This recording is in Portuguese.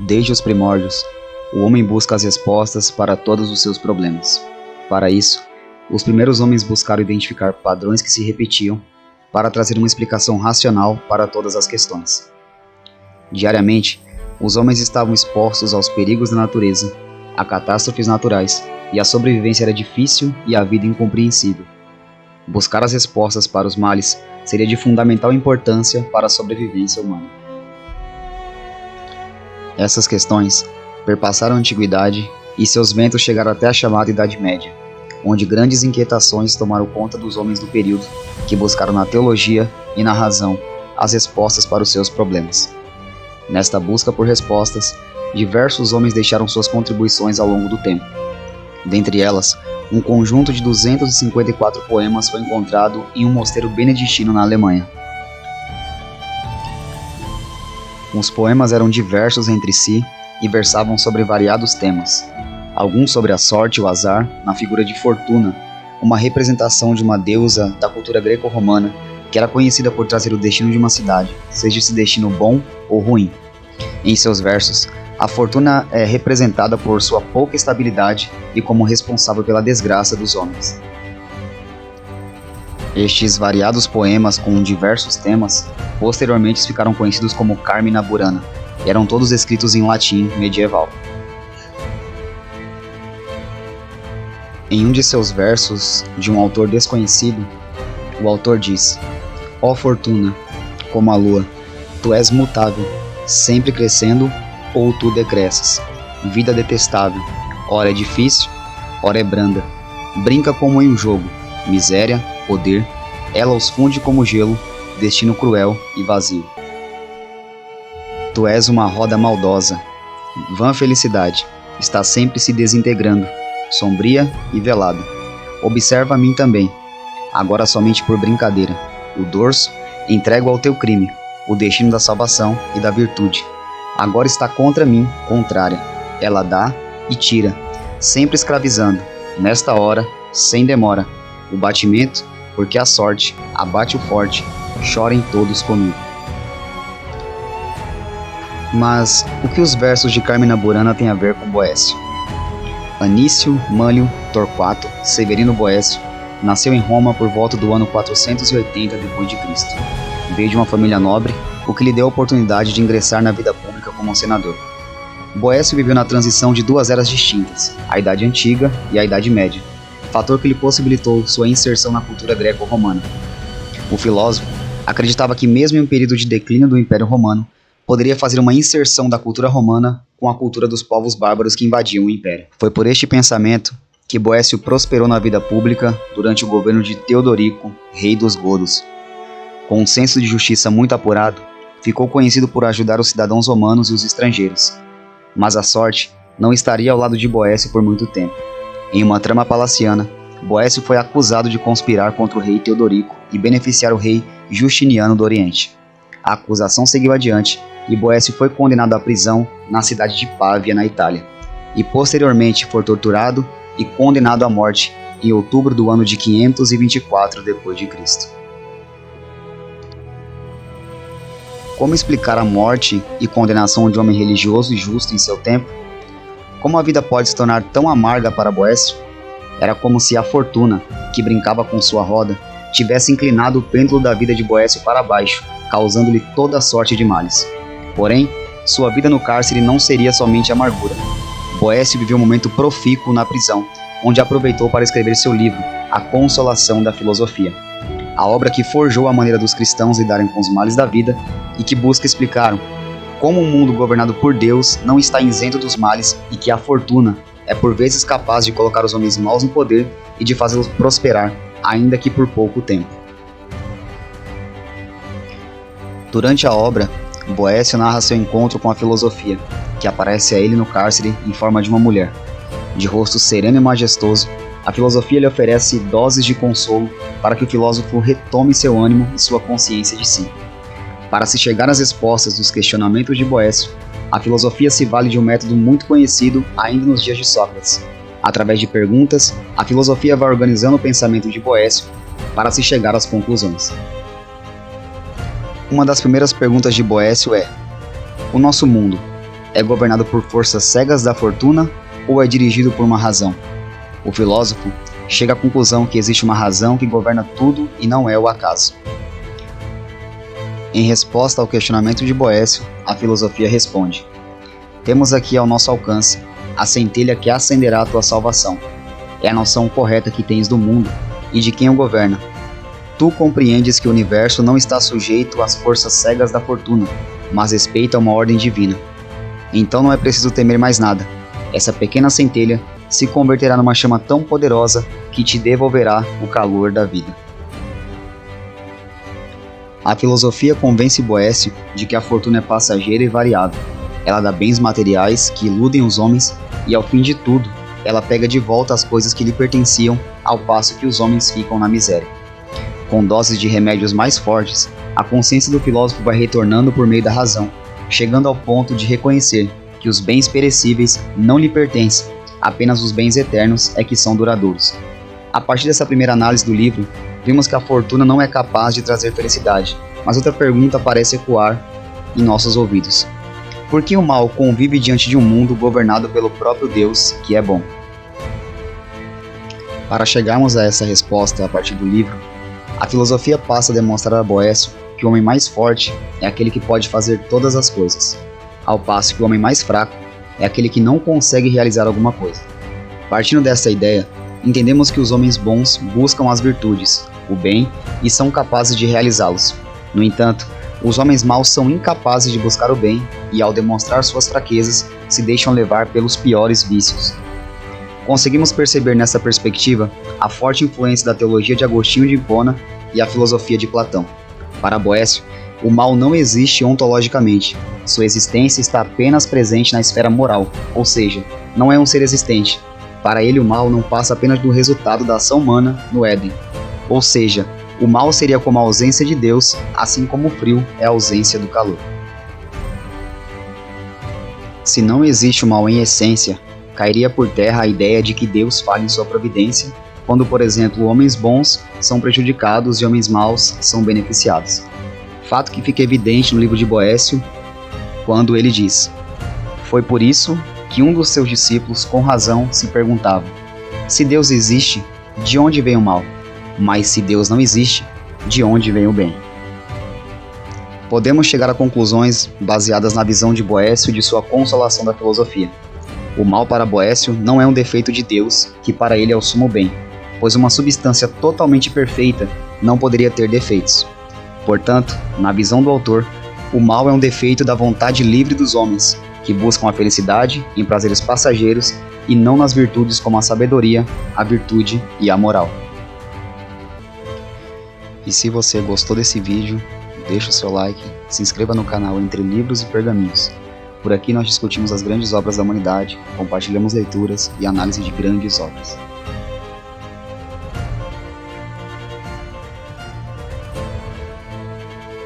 Desde os primórdios, o homem busca as respostas para todos os seus problemas. Para isso, os primeiros homens buscaram identificar padrões que se repetiam para trazer uma explicação racional para todas as questões. Diariamente, os homens estavam expostos aos perigos da natureza, a catástrofes naturais, e a sobrevivência era difícil e a vida incompreensível. Buscar as respostas para os males seria de fundamental importância para a sobrevivência humana. Essas questões perpassaram a antiguidade e seus ventos chegaram até a chamada Idade Média, onde grandes inquietações tomaram conta dos homens do período que buscaram na teologia e na razão as respostas para os seus problemas. Nesta busca por respostas, diversos homens deixaram suas contribuições ao longo do tempo. Dentre elas, um conjunto de 254 poemas foi encontrado em um mosteiro beneditino na Alemanha. Os poemas eram diversos entre si e versavam sobre variados temas, alguns sobre a sorte e o azar, na figura de Fortuna, uma representação de uma deusa da cultura greco-romana que era conhecida por trazer o destino de uma cidade, seja esse destino bom ou ruim. Em seus versos, a Fortuna é representada por sua pouca estabilidade e como responsável pela desgraça dos homens. Estes variados poemas com diversos temas, posteriormente ficaram conhecidos como Carmina Burana, e eram todos escritos em latim medieval. Em um de seus versos, de um autor desconhecido, o autor diz: Ó Fortuna, como a lua, tu és mutável, sempre crescendo, ou tu decresces. Vida detestável, ora é difícil, ora é branda. Brinca como em um jogo, miséria, poder, ela os funde como gelo, destino cruel e vazio. Tu és uma roda maldosa, vã felicidade, está sempre se desintegrando, sombria e velada. Observa a mim também, agora somente por brincadeira. O dorso entrego ao teu crime, o destino da salvação e da virtude. Agora está contra mim, contrária. Ela dá e tira, sempre escravizando. Nesta hora, sem demora, o batimento, porque a sorte abate o forte, chorem todos comigo. Mas o que os versos de Carmina Burana têm a ver com Boécio? Anício Mânlio Torquato Severino Boécio nasceu em Roma por volta do ano 480 d.C. Veio de uma família nobre, o que lhe deu a oportunidade de ingressar na vida pública como um senador. Boécio viveu na transição de duas eras distintas, a Idade Antiga e a Idade Média, fator que lhe possibilitou sua inserção na cultura greco-romana. O filósofo acreditava que mesmo em um período de declínio do Império Romano, poderia fazer uma inserção da cultura romana com a cultura dos povos bárbaros que invadiam o Império. Foi por este pensamento que Boécio prosperou na vida pública durante o governo de Teodorico, rei dos godos. Com um senso de justiça muito apurado, ficou conhecido por ajudar os cidadãos romanos e os estrangeiros. Mas a sorte não estaria ao lado de Boécio por muito tempo. Em uma trama palaciana, Boécio foi acusado de conspirar contra o rei Teodorico e beneficiar o rei Justiniano do Oriente. A acusação seguiu adiante e Boécio foi condenado à prisão na cidade de Pávia, na Itália, e posteriormente foi torturado e condenado à morte em outubro do ano de 524 d.C. Como explicar a morte e condenação de um homem religioso e justo em seu tempo? Como a vida pode se tornar tão amarga para Boécio? Era como se a Fortuna, que brincava com sua roda, tivesse inclinado o pêndulo da vida de Boécio para baixo, causando-lhe toda a sorte de males. Porém, sua vida no cárcere não seria somente amargura. Boécio viveu um momento profícuo na prisão, onde aproveitou para escrever seu livro, A Consolação da Filosofia. A obra que forjou a maneira dos cristãos lidarem com os males da vida e que busca explicar como um mundo governado por Deus não está isento dos males e que a fortuna é por vezes capaz de colocar os homens maus no poder e de fazê-los prosperar, ainda que por pouco tempo. Durante a obra, Boécio narra seu encontro com a filosofia, que aparece a ele no cárcere em forma de uma mulher. De rosto sereno e majestoso, a filosofia lhe oferece doses de consolo para que o filósofo retome seu ânimo e sua consciência de si. Para se chegar às respostas dos questionamentos de Boécio, a filosofia se vale de um método muito conhecido ainda nos dias de Sócrates. Através de perguntas, a filosofia vai organizando o pensamento de Boécio para se chegar às conclusões. Uma das primeiras perguntas de Boécio é: o nosso mundo, é governado por forças cegas da fortuna ou é dirigido por uma razão? O filósofo chega à conclusão que existe uma razão que governa tudo e não é o acaso. Em resposta ao questionamento de Boécio, a filosofia responde: temos aqui ao nosso alcance a centelha que acenderá a tua salvação. É a noção correta que tens do mundo e de quem o governa. Tu compreendes que o universo não está sujeito às forças cegas da fortuna, mas respeita uma ordem divina. Então não é preciso temer mais nada. Essa pequena centelha se converterá numa chama tão poderosa que te devolverá o calor da vida. A filosofia convence Boécio de que a fortuna é passageira e variável. Ela dá bens materiais que iludem os homens e, ao fim de tudo, ela pega de volta as coisas que lhe pertenciam, ao passo que os homens ficam na miséria. Com doses de remédios mais fortes, a consciência do filósofo vai retornando por meio da razão, chegando ao ponto de reconhecer que os bens perecíveis não lhe pertencem, apenas os bens eternos é que são duradouros. A partir dessa primeira análise do livro, vimos que a fortuna não é capaz de trazer felicidade, mas outra pergunta parece ecoar em nossos ouvidos: por que o mal convive diante de um mundo governado pelo próprio Deus, que é bom? Para chegarmos a essa resposta a partir do livro, a filosofia passa a demonstrar a Boécio que o homem mais forte é aquele que pode fazer todas as coisas, ao passo que o homem mais fraco é aquele que não consegue realizar alguma coisa. Partindo dessa ideia, entendemos que os homens bons buscam as virtudes, o bem, e são capazes de realizá-los. No entanto, os homens maus são incapazes de buscar o bem e, ao demonstrar suas fraquezas, se deixam levar pelos piores vícios. Conseguimos perceber nessa perspectiva a forte influência da teologia de Agostinho de Hipona e a filosofia de Platão. Para Boécio, o mal não existe ontologicamente. Sua existência está apenas presente na esfera moral, ou seja, não é um ser existente. Para ele, o mal não passa apenas do resultado da ação humana no Éden. Ou seja, o mal seria como a ausência de Deus, assim como o frio é a ausência do calor. Se não existe o mal em essência, cairia por terra a ideia de que Deus falha em sua providência, quando, por exemplo, homens bons são prejudicados e homens maus são beneficiados. Fato que fica evidente no livro de Boécio, quando ele diz: foi por isso que um dos seus discípulos, com razão, se perguntava: se Deus existe, de onde vem o mal? Mas se Deus não existe, de onde vem o bem? Podemos chegar a conclusões baseadas na visão de Boécio e de sua consolação da filosofia. O mal para Boécio não é um defeito de Deus, que para ele é o sumo bem, pois uma substância totalmente perfeita não poderia ter defeitos. Portanto, na visão do autor, o mal é um defeito da vontade livre dos homens, que buscam a felicidade em prazeres passageiros e não nas virtudes como a sabedoria, a virtude e a moral. E se você gostou desse vídeo, deixe o seu like, se inscreva no canal Entre Livros e Pergaminhos. Por aqui nós discutimos as grandes obras da humanidade, compartilhamos leituras e análise de grandes obras.